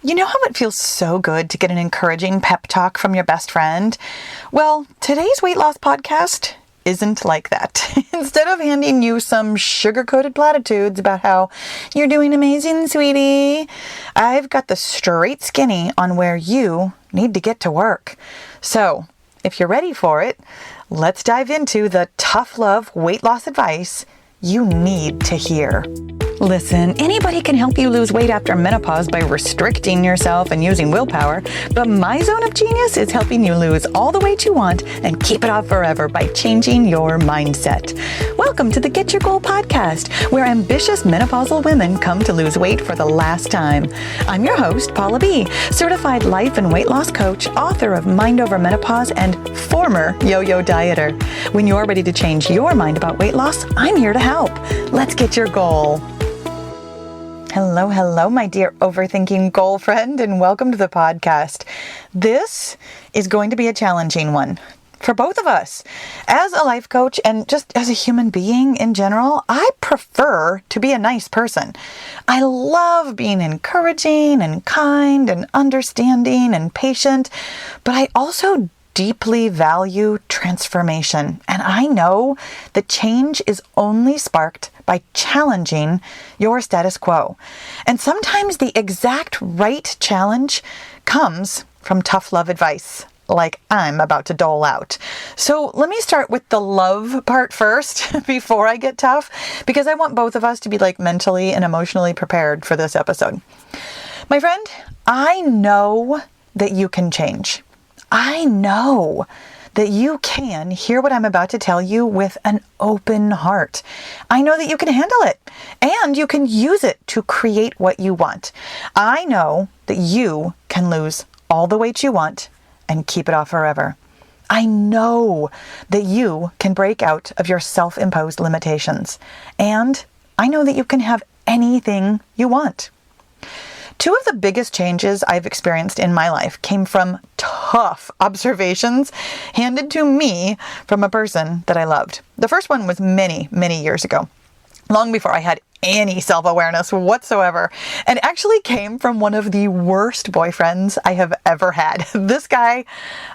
You know how it feels so good to get an encouraging pep talk from your best friend? Well, today's weight loss podcast isn't like that. Instead of handing you some sugar-coated platitudes about how you're doing amazing, sweetie, I've got the straight skinny on where you need to get to work. So, if you're ready for it, let's dive into the tough love weight loss advice you need to hear. Listen, anybody can help you lose weight after menopause by restricting yourself and using willpower, but my zone of genius is helping you lose all the weight you want and keep it off forever by changing your mindset. Welcome to the Get Your Goal podcast, where ambitious menopausal women come to lose weight for the last time. I'm your host, Paula B., certified life and weight loss coach, author of Mind Over Menopause, and former yo-yo dieter. When you're ready to change your mind about weight loss, I'm here to help. Let's get your goal. Hello, my dear overthinking goal friend, and welcome to the podcast. This is going to be a challenging one for both of us. As a life coach and just as a human being in general, I prefer to be a nice person. I love being encouraging and kind and understanding and patient, but I also deeply value transformation. And I know that change is only sparked by challenging your status quo. And sometimes the exact right challenge comes from tough love advice, like I'm about to dole out. So let me start with the love part first before I get tough, because I want both of us to be mentally and emotionally prepared for this episode. My friend, I know that you can change. I know that you can hear what I'm about to tell you with an open heart. I know that you can handle it and you can use it to create what you want. I know that you can lose all the weight you want and keep it off forever. I know that you can break out of your self-imposed limitations. And I know that you can have anything you want. Two of the biggest changes I've experienced in my life came from tough observations handed to me from a person that I loved. The first one was many, many years ago, long before I had any self-awareness whatsoever, and actually came from one of the worst boyfriends I have ever had. This guy,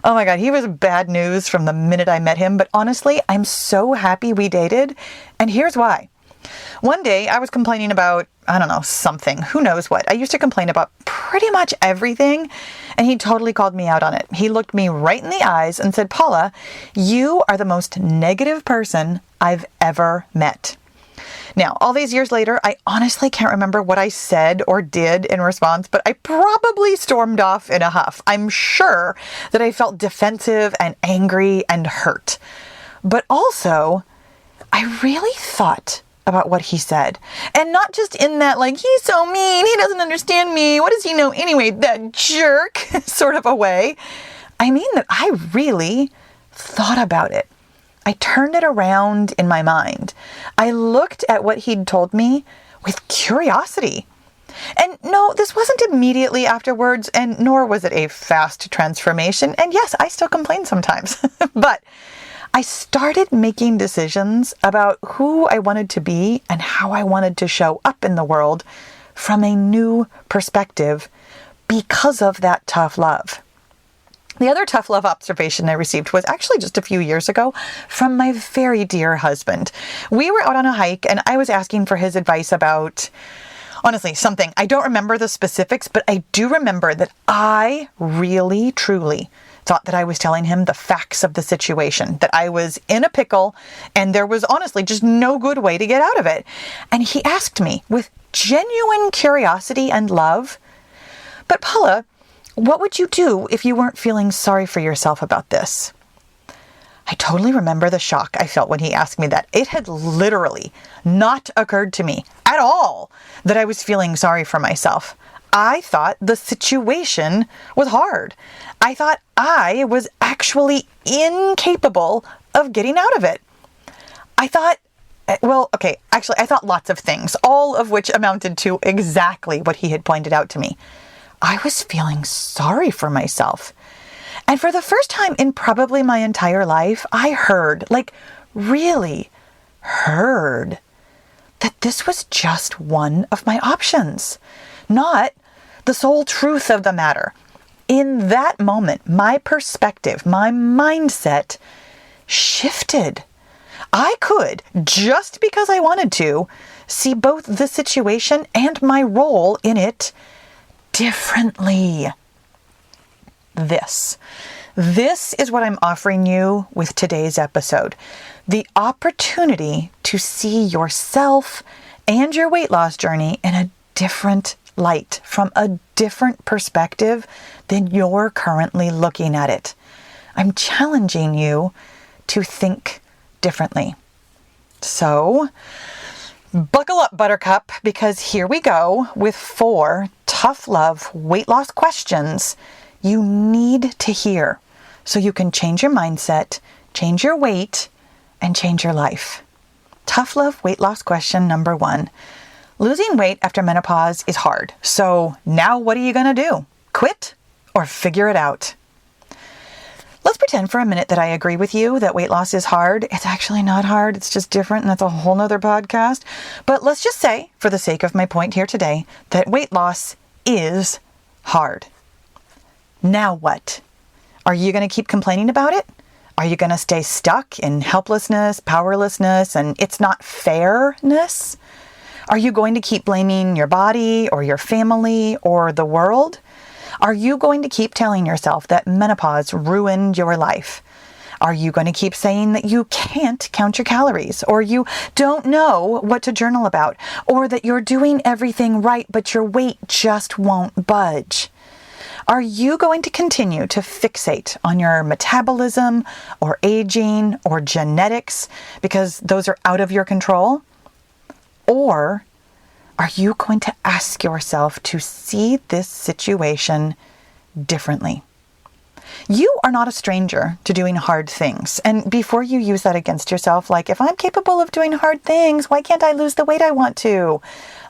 oh my God, he was bad news from the minute I met him, but honestly, I'm so happy we dated, and here's why. One day I was complaining about, something, who knows what. I used to complain about pretty much everything, and he totally called me out on it. He looked me right in the eyes and said, "Paula, you are the most negative person I've ever met." Now, all these years later, I honestly can't remember what I said or did in response, but I probably stormed off in a huff. I'm sure that I felt defensive and angry and hurt. But also, I really thought about what he said. And not just in that, he's so mean, he doesn't understand me, what does he know anyway, that jerk sort of a way. I mean that I really thought about it. I turned it around in my mind. I looked at what he'd told me with curiosity. And no, this wasn't immediately afterwards, and nor was it a fast transformation. And yes, I still complain sometimes, but I started making decisions about who I wanted to be and how I wanted to show up in the world from a new perspective because of that tough love. The other tough love observation I received was actually just a few years ago from my very dear husband. We were out on a hike and I was asking for his advice about, honestly, something. I don't remember the specifics, but I do remember that I really, truly thought that I was telling him the facts of the situation, that I was in a pickle and there was honestly just no good way to get out of it. And he asked me with genuine curiosity and love, "But Paula, what would you do if you weren't feeling sorry for yourself about this?" I totally remember the shock I felt when he asked me that. It had literally not occurred to me at all that I was feeling sorry for myself. I thought the situation was hard. I thought I was actually incapable of getting out of it. I thought lots of things, all of which amounted to exactly what he had pointed out to me. I was feeling sorry for myself. And for the first time in probably my entire life, I heard, really heard, that this was just one of my options. Not the sole truth of the matter. In that moment, my perspective, my mindset shifted. I could, just because I wanted to, see both the situation and my role in it differently. This is what I'm offering you with today's episode. The opportunity to see yourself and your weight loss journey in a different light, from a different perspective than you're currently looking at it. I'm challenging you to think differently. So, buckle up, Buttercup, because here we go with 4 tough love weight loss questions you need to hear so you can change your mindset, change your weight, and change your life. Tough love weight loss question number 1. Losing weight after menopause is hard. So now what are you going to do? Quit or figure it out? Let's pretend for a minute that I agree with you that weight loss is hard. It's actually not hard. It's just different, and that's a whole nother podcast. But let's just say, for the sake of my point here today, that weight loss is hard. Now what? Are you going to keep complaining about it? Are you going to stay stuck in helplessness, powerlessness, and it's not fairness? Are you going to keep blaming your body or your family or the world? Are you going to keep telling yourself that menopause ruined your life? Are you going to keep saying that you can't count your calories, or you don't know what to journal about, or that you're doing everything right but your weight just won't budge? Are you going to continue to fixate on your metabolism or aging or genetics because those are out of your control? Or are you going to ask yourself to see this situation differently? You are not a stranger to doing hard things. And before you use that against yourself, like, if I'm capable of doing hard things, why can't I lose the weight I want to?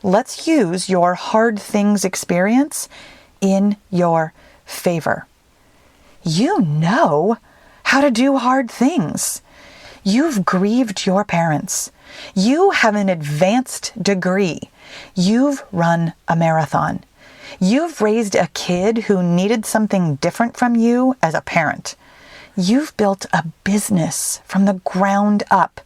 Let's use your hard things experience in your favor. You know how to do hard things. You've grieved your parents. You have an advanced degree. You've run a marathon. You've raised a kid who needed something different from you as a parent. You've built a business from the ground up.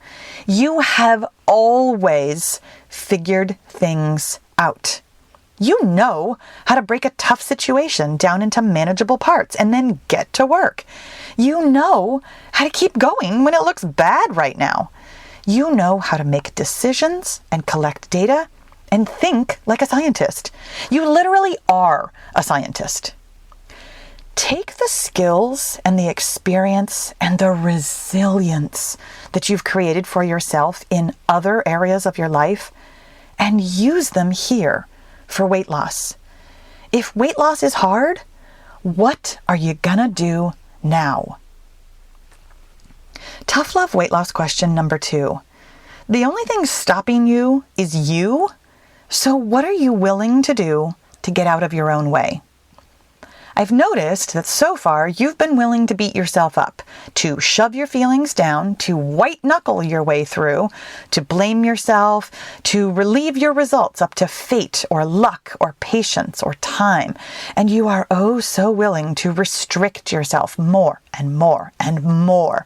You have always figured things out. You know how to break a tough situation down into manageable parts and then get to work. You know how to keep going when it looks bad right now. You know how to make decisions and collect data and think like a scientist. You literally are a scientist. Take the skills and the experience and the resilience that you've created for yourself in other areas of your life and use them here for weight loss. If weight loss is hard, what are you gonna do now? Tough love weight loss question number 2. The only thing stopping you is you. So what are you willing to do to get out of your own way? I've noticed that so far you've been willing to beat yourself up, to shove your feelings down, to white knuckle your way through, to blame yourself, to relieve your results up to fate or luck or patience or time. And you are oh so willing to restrict yourself more and more and more.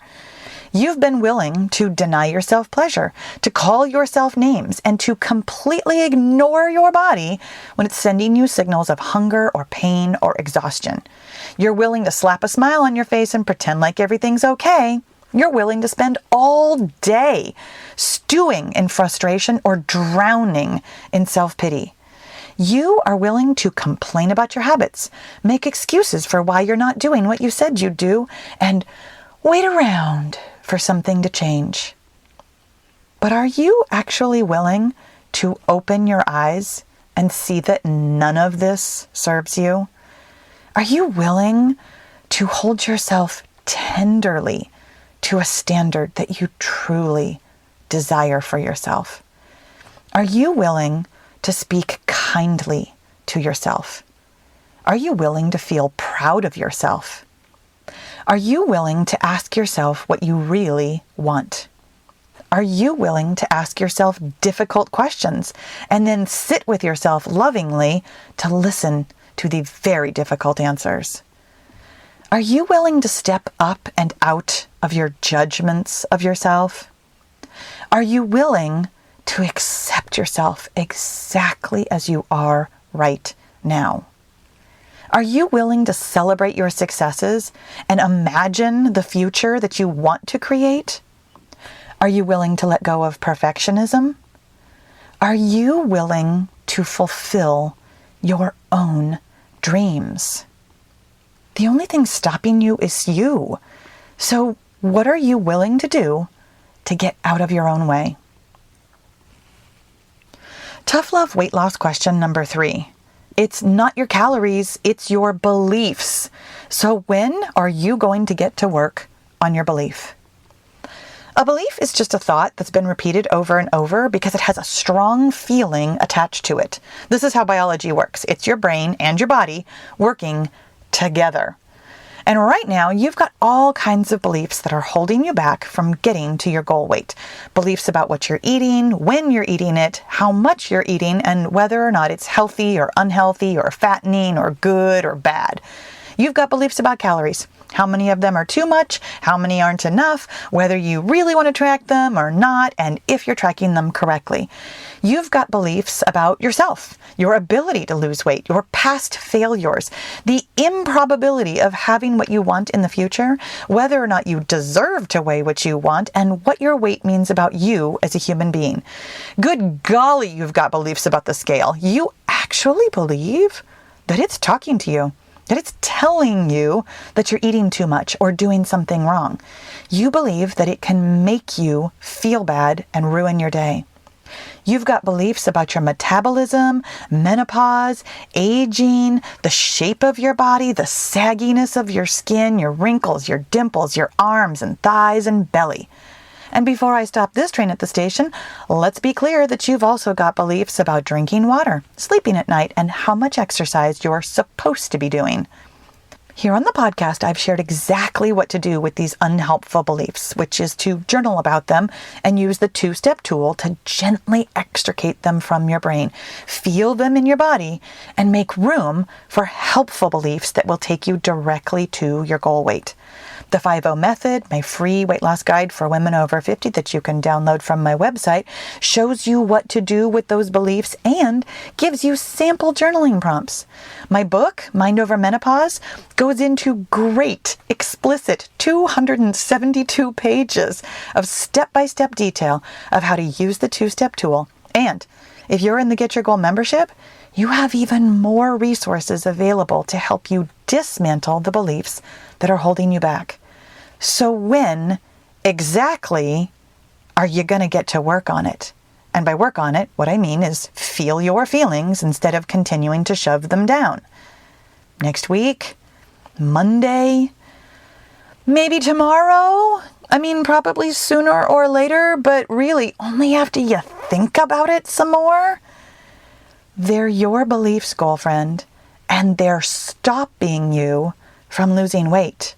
You've been willing to deny yourself pleasure, to call yourself names, and to completely ignore your body when it's sending you signals of hunger or pain or exhaustion. You're willing to slap a smile on your face and pretend like everything's okay. You're willing to spend all day stewing in frustration or drowning in self-pity. You are willing to complain about your habits, make excuses for why you're not doing what you said you'd do, and wait around for something to change. But are you actually willing to open your eyes and see that none of this serves you? Are you willing to hold yourself tenderly to a standard that you truly desire for yourself? Are you willing to speak kindly to yourself? Are you willing to feel proud of yourself? Are you willing to ask yourself what you really want? Are you willing to ask yourself difficult questions and then sit with yourself lovingly to listen to the very difficult answers. Are you willing to step up and out of your judgments of yourself? Are you willing to accept yourself exactly as you are right now? Are you willing to celebrate your successes and imagine the future that you want to create? Are you willing to let go of perfectionism? Are you willing to fulfill your own dreams? The only thing stopping you is you. So what are you willing to do to get out of your own way? Tough love weight loss question number 3. It's not your calories, it's your beliefs. So when are you going to get to work on your belief? A belief is just a thought that's been repeated over and over because it has a strong feeling attached to it. This is how biology works. It's your brain and your body working together. And right now, you've got all kinds of beliefs that are holding you back from getting to your goal weight. Beliefs about what you're eating, when you're eating it, how much you're eating, and whether or not it's healthy or unhealthy or fattening or good or bad. You've got beliefs about calories. How many of them are too much? How many aren't enough? Whether you really want to track them or not, and if you're tracking them correctly. You've got beliefs about yourself, your ability to lose weight, your past failures, the improbability of having what you want in the future, whether or not you deserve to weigh what you want, and what your weight means about you as a human being. Good golly, you've got beliefs about the scale. You actually believe that it's talking to you, that it's telling you that you're eating too much or doing something wrong. You believe that it can make you feel bad and ruin your day. You've got beliefs about your metabolism, menopause, aging, the shape of your body, the sagginess of your skin, your wrinkles, your dimples, your arms and thighs and belly. And before I stop this train at the station, let's be clear that you've also got beliefs about drinking water, sleeping at night, and how much exercise you're supposed to be doing. Here on the podcast, I've shared exactly what to do with these unhelpful beliefs, which is to journal about them and use the 2-step tool to gently extricate them from your brain, feel them in your body, and make room for helpful beliefs that will take you directly to your goal weight. The 5-0 method, my free weight loss guide for women over 50 that you can download from my website, shows you what to do with those beliefs and gives you sample journaling prompts. My book, Mind Over Menopause, goes into great, explicit 272 pages of step-by-step detail of how to use the 2-step tool. And if you're in the Get Your Goal membership, you have even more resources available to help you dismantle the beliefs that are holding you back. So when exactly are you going to get to work on it? And by work on it, what I mean is feel your feelings instead of continuing to shove them down. Next week? Monday? Maybe tomorrow? I mean, probably sooner or later, but really only after you think about it some more. They're your beliefs, girlfriend, and they're stopping you from losing weight.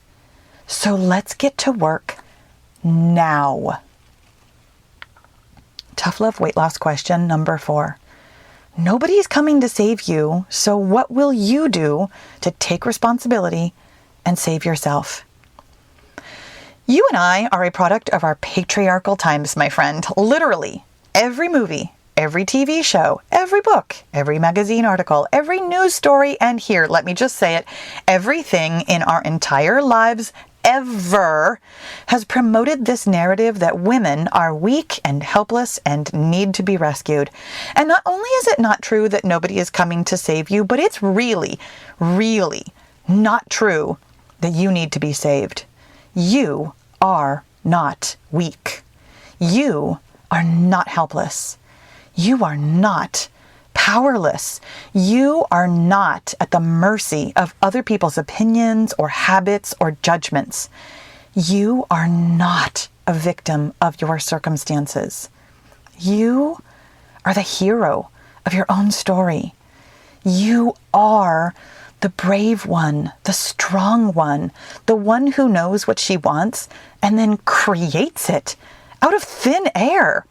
So let's get to work now. Tough love weight loss question number 4. Nobody's coming to save you, so what will you do to take responsibility and save yourself? You and I are a product of our patriarchal times, my friend. Literally, every movie, every TV show, every book, every magazine article, every news story, and here, let me just say it, everything in our entire lives ever has promoted this narrative that women are weak and helpless and need to be rescued. And not only is it not true that nobody is coming to save you, but it's really, really not true that you need to be saved. You are not weak. You are not helpless. You are not powerless. You are not at the mercy of other people's opinions or habits or judgments. You are not a victim of your circumstances. You are the hero of your own story. You are the brave one, the strong one, the one who knows what she wants and then creates it out of thin air.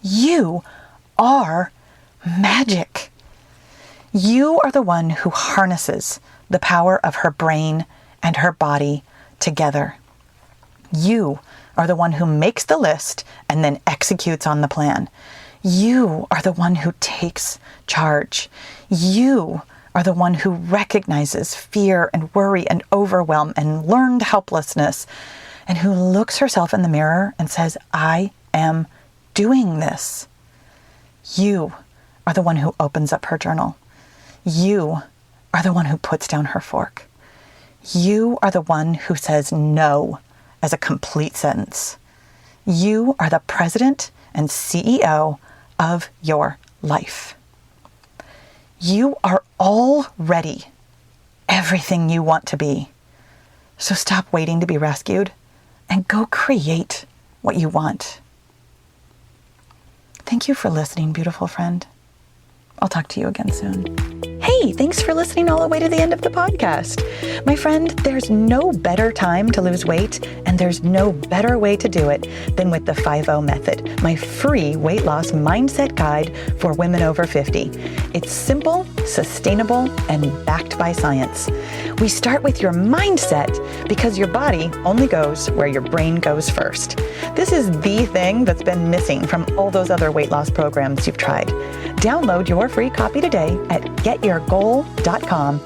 You are magic. You are the one who harnesses the power of her brain and her body together. You are the one who makes the list and then executes on the plan. You are the one who takes charge. You are the one who recognizes fear and worry and overwhelm and learned helplessness, and who looks herself in the mirror and says, I am doing this. You are the one who opens up her journal. You are the one who puts down her fork. You are the one who says no as a complete sentence. You are the president and CEO of your life. You are already everything you want to be. So stop waiting to be rescued and go create what you want. Thank you for listening, beautiful friend. I'll talk to you again soon. Hey, thanks for listening all the way to the end of the podcast. My friend, there's no better time to lose weight, and there's no better way to do it than with the 5-0 method, my free weight loss mindset guide for women over 50. It's simple, sustainable, and backed by science. We start with your mindset because your body only goes where your brain goes first. This is the thing that's been missing from all those other weight loss programs you've tried. Download your free copy today at getyourgoal.com